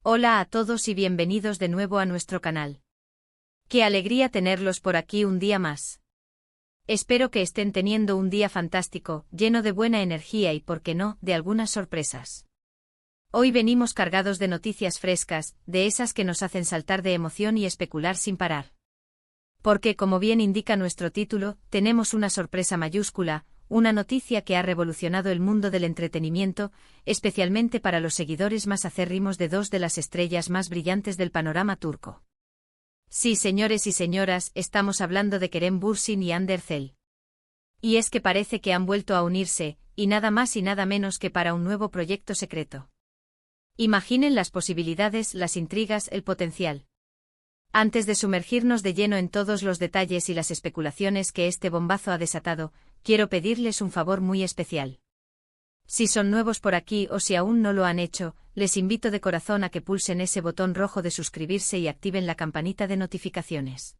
Hola a todos y bienvenidos de nuevo a nuestro canal. Qué alegría tenerlos por aquí un día más. Espero que estén teniendo un día fantástico, lleno de buena energía y, por qué no, de algunas sorpresas. Hoy venimos cargados de noticias frescas, de esas que nos hacen saltar de emoción y especular sin parar. Porque, como bien indica nuestro título, tenemos una sorpresa mayúscula, una noticia que ha revolucionado el mundo del entretenimiento, especialmente para los seguidores más acérrimos de dos de las estrellas más brillantes del panorama turco. Sí, señores y señoras, estamos hablando de Kerem Bürsin y Hande Erçel. Y es que parece que han vuelto a unirse, y nada más y nada menos que para un nuevo proyecto secreto. Imaginen las posibilidades, las intrigas, el potencial. Antes de sumergirnos de lleno en todos los detalles y las especulaciones que este bombazo ha desatado, quiero pedirles un favor muy especial. Si son nuevos por aquí o si aún no lo han hecho, les invito de corazón a que pulsen ese botón rojo de suscribirse y activen la campanita de notificaciones.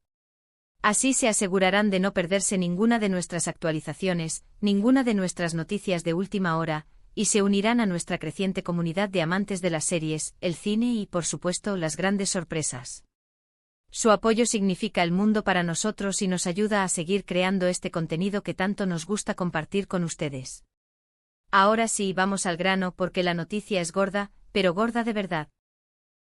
Así se asegurarán de no perderse ninguna de nuestras actualizaciones, ninguna de nuestras noticias de última hora, y se unirán a nuestra creciente comunidad de amantes de las series, el cine y, por supuesto, las grandes sorpresas. Su apoyo significa el mundo para nosotros y nos ayuda a seguir creando este contenido que tanto nos gusta compartir con ustedes. Ahora sí, vamos al grano porque la noticia es gorda, pero gorda de verdad.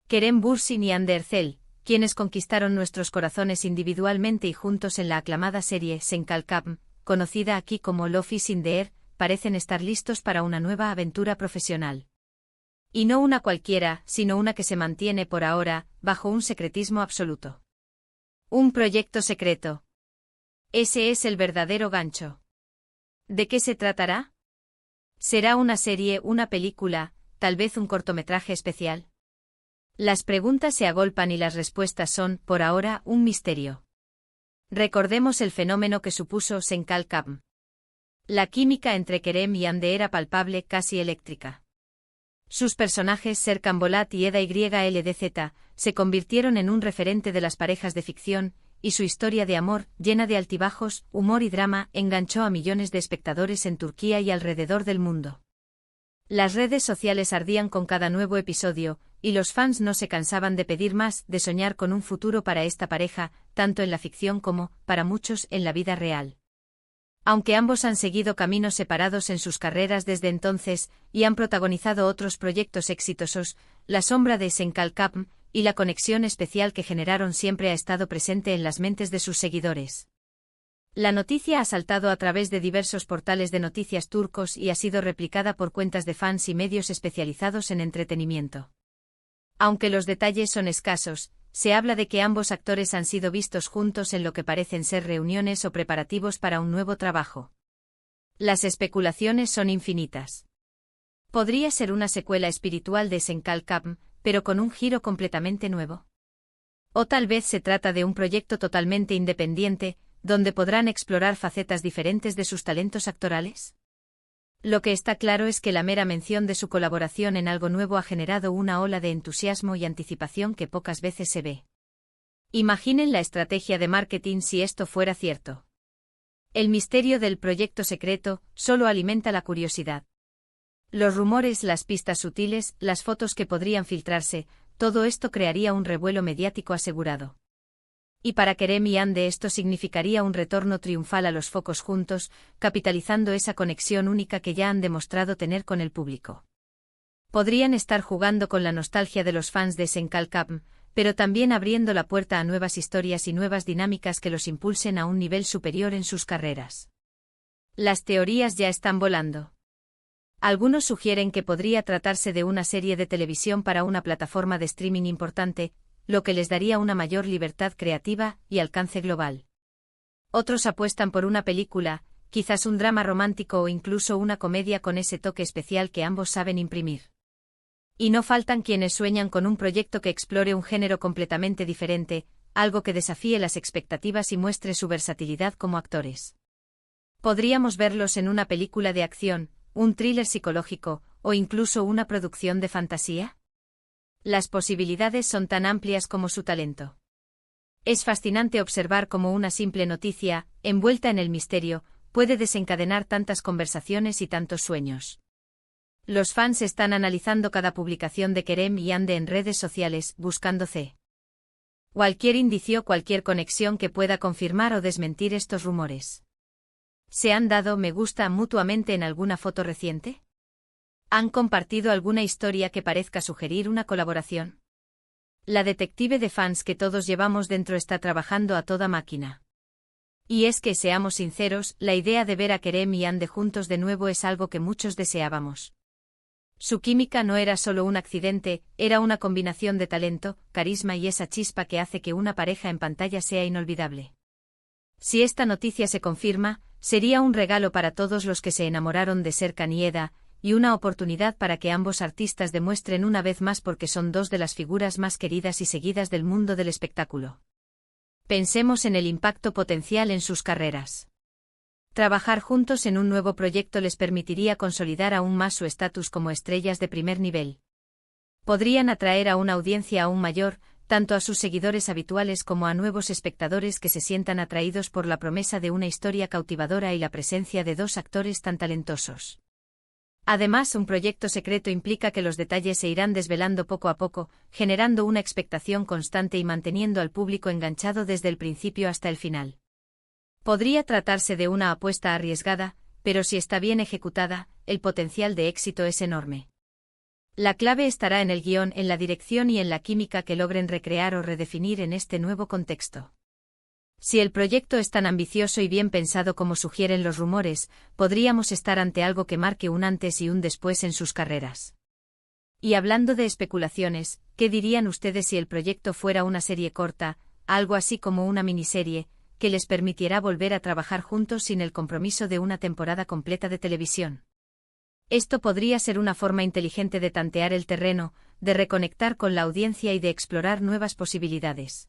Kerem Bürsin y Hande Erçel, quienes conquistaron nuestros corazones individualmente y juntos en la aclamada serie Sen Kalkam, conocida aquí como Love is in the Air, parecen estar listos para una nueva aventura profesional. Y no una cualquiera, sino una que se mantiene por ahora, bajo un secretismo absoluto. Un proyecto secreto. Ese es el verdadero gancho. ¿De qué se tratará? ¿Será una serie, una película, tal vez un cortometraje especial? Las preguntas se agolpan y las respuestas son, por ahora, un misterio. Recordemos el fenómeno que supuso Sen Kalkam. La química entre Kerem y Hande era palpable, casi eléctrica. Sus personajes Serkan Bolat y Eda YLDZ se convirtieron en un referente de las parejas de ficción, y su historia de amor, llena de altibajos, humor y drama, enganchó a millones de espectadores en Turquía y alrededor del mundo. Las redes sociales ardían con cada nuevo episodio, y los fans no se cansaban de pedir más, de soñar con un futuro para esta pareja, tanto en la ficción como, para muchos, en la vida real. Aunque ambos han seguido caminos separados en sus carreras desde entonces, y han protagonizado otros proyectos exitosos, la sombra de Sen Kalkam y la conexión especial que generaron siempre ha estado presente en las mentes de sus seguidores. La noticia ha saltado a través de diversos portales de noticias turcos y ha sido replicada por cuentas de fans y medios especializados en entretenimiento. Aunque los detalles son escasos, se habla de que ambos actores han sido vistos juntos en lo que parecen ser reuniones o preparativos para un nuevo trabajo. Las especulaciones son infinitas. Podría ser una secuela espiritual de Sen Kalkam, pero con un giro completamente nuevo. O tal vez se trata de un proyecto totalmente independiente, donde podrán explorar facetas diferentes de sus talentos actorales. Lo que está claro es que la mera mención de su colaboración en algo nuevo ha generado una ola de entusiasmo y anticipación que pocas veces se ve. Imaginen la estrategia de marketing si esto fuera cierto. El misterio del proyecto secreto solo alimenta la curiosidad. Los rumores, las pistas sutiles, las fotos que podrían filtrarse, todo esto crearía un revuelo mediático asegurado. Y para Kerem y Hande esto significaría un retorno triunfal a los focos juntos, capitalizando esa conexión única que ya han demostrado tener con el público. Podrían estar jugando con la nostalgia de los fans de Sen Kalkam, pero también abriendo la puerta a nuevas historias y nuevas dinámicas que los impulsen a un nivel superior en sus carreras. Las teorías ya están volando. Algunos sugieren que podría tratarse de una serie de televisión para una plataforma de streaming importante, lo que les daría una mayor libertad creativa y alcance global. Otros apuestan por una película, quizás un drama romántico o incluso una comedia con ese toque especial que ambos saben imprimir. Y no faltan quienes sueñan con un proyecto que explore un género completamente diferente, algo que desafíe las expectativas y muestre su versatilidad como actores. Podríamos verlos en una película de acción, un thriller psicológico, o incluso una producción de fantasía. Las posibilidades son tan amplias como su talento. Es fascinante observar cómo una simple noticia, envuelta en el misterio, puede desencadenar tantas conversaciones y tantos sueños. Los fans están analizando cada publicación de Kerem y Ande en redes sociales, buscando cualquier indicio, cualquier conexión que pueda confirmar o desmentir estos rumores. ¿Se han dado me gusta mutuamente en alguna foto reciente? ¿Han compartido alguna historia que parezca sugerir una colaboración? La detective de fans que todos llevamos dentro está trabajando a toda máquina. Y es que, seamos sinceros, la idea de ver a Kerem y Ande juntos de nuevo es algo que muchos deseábamos. Su química no era solo un accidente, era una combinación de talento, carisma y esa chispa que hace que una pareja en pantalla sea inolvidable. Si esta noticia se confirma, sería un regalo para todos los que se enamoraron de Serkan y Eda, y una oportunidad para que ambos artistas demuestren una vez más por qué son dos de las figuras más queridas y seguidas del mundo del espectáculo. Pensemos en el impacto potencial en sus carreras. Trabajar juntos en un nuevo proyecto les permitiría consolidar aún más su estatus como estrellas de primer nivel. Podrían atraer a una audiencia aún mayor, tanto a sus seguidores habituales como a nuevos espectadores que se sientan atraídos por la promesa de una historia cautivadora y la presencia de dos actores tan talentosos. Además, un proyecto secreto implica que los detalles se irán desvelando poco a poco, generando una expectación constante y manteniendo al público enganchado desde el principio hasta el final. Podría tratarse de una apuesta arriesgada, pero si está bien ejecutada, el potencial de éxito es enorme. La clave estará en el guión, en la dirección y en la química que logren recrear o redefinir en este nuevo contexto. Si el proyecto es tan ambicioso y bien pensado como sugieren los rumores, podríamos estar ante algo que marque un antes y un después en sus carreras. Y hablando de especulaciones, ¿qué dirían ustedes si el proyecto fuera una serie corta, algo así como una miniserie, que les permitiera volver a trabajar juntos sin el compromiso de una temporada completa de televisión? Esto podría ser una forma inteligente de tantear el terreno, de reconectar con la audiencia y de explorar nuevas posibilidades.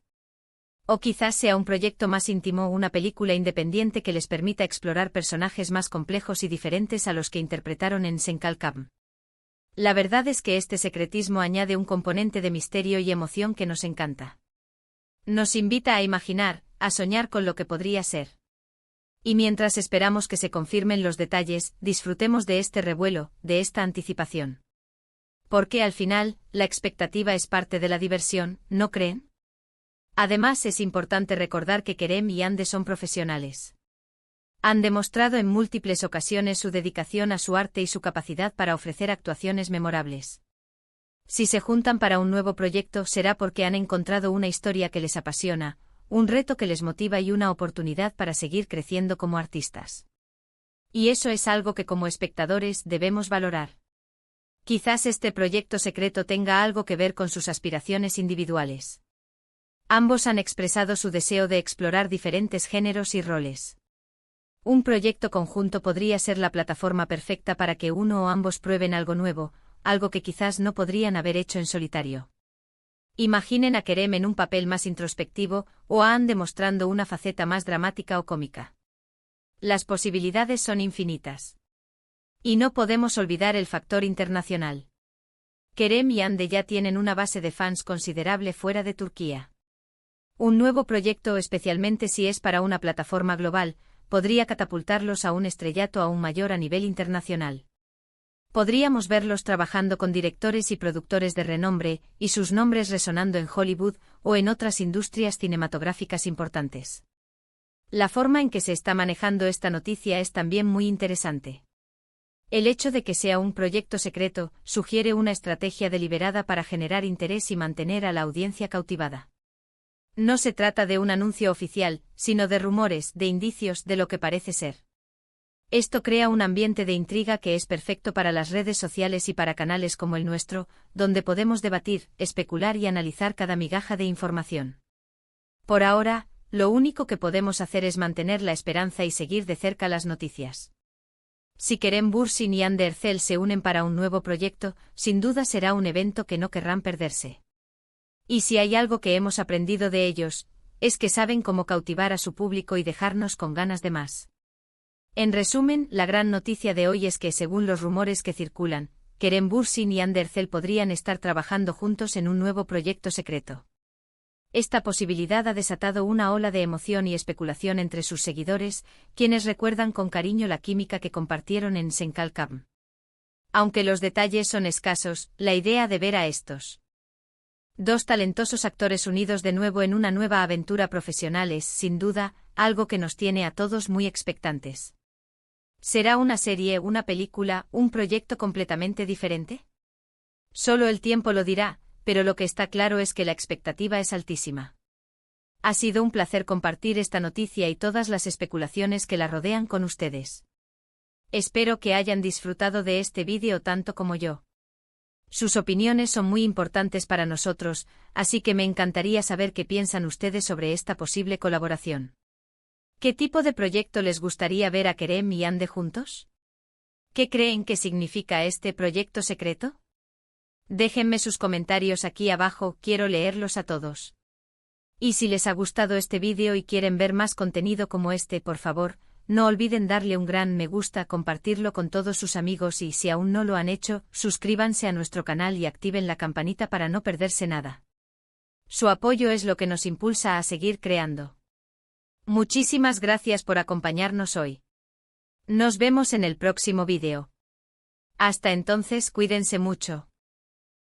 O quizás sea un proyecto más íntimo, una película independiente que les permita explorar personajes más complejos y diferentes a los que interpretaron en Senkalkam. La verdad es que este secretismo añade un componente de misterio y emoción que nos encanta. Nos invita a imaginar, a soñar con lo que podría ser. Y mientras esperamos que se confirmen los detalles, disfrutemos de este revuelo, de esta anticipación. Porque al final, la expectativa es parte de la diversión, ¿no creen? Además, es importante recordar que Kerem y Ande son profesionales. Han demostrado en múltiples ocasiones su dedicación a su arte y su capacidad para ofrecer actuaciones memorables. Si se juntan para un nuevo proyecto, será porque han encontrado una historia que les apasiona, un reto que les motiva y una oportunidad para seguir creciendo como artistas. Y eso es algo que como espectadores debemos valorar. Quizás este proyecto secreto tenga algo que ver con sus aspiraciones individuales. Ambos han expresado su deseo de explorar diferentes géneros y roles. Un proyecto conjunto podría ser la plataforma perfecta para que uno o ambos prueben algo nuevo, algo que quizás no podrían haber hecho en solitario. Imaginen a Kerem en un papel más introspectivo, o a Ande demostrando una faceta más dramática o cómica. Las posibilidades son infinitas. Y no podemos olvidar el factor internacional. Kerem y Ande ya tienen una base de fans considerable fuera de Turquía. Un nuevo proyecto, especialmente si es para una plataforma global, podría catapultarlos a un estrellato aún mayor a nivel internacional. Podríamos verlos trabajando con directores y productores de renombre, y sus nombres resonando en Hollywood o en otras industrias cinematográficas importantes. La forma en que se está manejando esta noticia es también muy interesante. El hecho de que sea un proyecto secreto sugiere una estrategia deliberada para generar interés y mantener a la audiencia cautivada. No se trata de un anuncio oficial, sino de rumores, de indicios de lo que parece ser. Esto crea un ambiente de intriga que es perfecto para las redes sociales y para canales como el nuestro, donde podemos debatir, especular y analizar cada migaja de información. Por ahora, lo único que podemos hacer es mantener la esperanza y seguir de cerca las noticias. Si Kerem Bürsin y Hande Erçel se unen para un nuevo proyecto, sin duda será un evento que no querrán perderse. Y si hay algo que hemos aprendido de ellos, es que saben cómo cautivar a su público y dejarnos con ganas de más. En resumen, la gran noticia de hoy es que, según los rumores que circulan, Kerem Bürsin y Hande Erçel podrían estar trabajando juntos en un nuevo proyecto secreto. Esta posibilidad ha desatado una ola de emoción y especulación entre sus seguidores, quienes recuerdan con cariño la química que compartieron en Senkalkam. Aunque los detalles son escasos, la idea de ver a estos dos talentosos actores unidos de nuevo en una nueva aventura profesional es, sin duda, algo que nos tiene a todos muy expectantes. ¿Será una serie, una película, un proyecto completamente diferente? Solo el tiempo lo dirá, pero lo que está claro es que la expectativa es altísima. Ha sido un placer compartir esta noticia y todas las especulaciones que la rodean con ustedes. Espero que hayan disfrutado de este vídeo tanto como yo. Sus opiniones son muy importantes para nosotros, así que me encantaría saber qué piensan ustedes sobre esta posible colaboración. ¿Qué tipo de proyecto les gustaría ver a Kerem y Ande juntos? ¿Qué creen que significa este proyecto secreto? Déjenme sus comentarios aquí abajo, quiero leerlos a todos. Y si les ha gustado este vídeo y quieren ver más contenido como este, por favor, no olviden darle un gran me gusta, compartirlo con todos sus amigos y si aún no lo han hecho, suscríbanse a nuestro canal y activen la campanita para no perderse nada. Su apoyo es lo que nos impulsa a seguir creando. Muchísimas gracias por acompañarnos hoy. Nos vemos en el próximo vídeo. Hasta entonces, cuídense mucho.